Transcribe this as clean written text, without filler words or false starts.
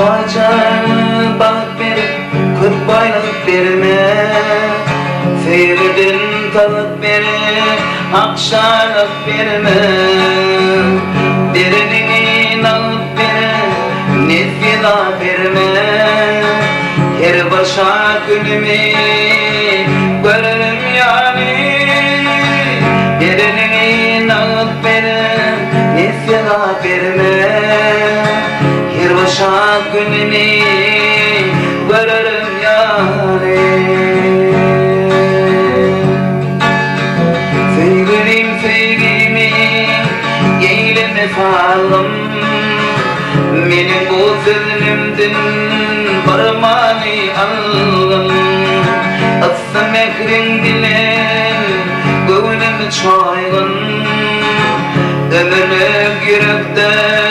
Çaycanı bak verip kırk baylık verme, Seyredin talık verip akşarlık verme. Birini alıp verip nefila verme, her başa gülümü görürüm yani. Birini alıp verip nefila verme, her başa gülümü görürüm yani. Sevgilim sevgimi eyleme sağlam, benim bu sözümdün parmağını alın. Atsam ekrin dilen gönlümü çaygın, ömürlük yürekten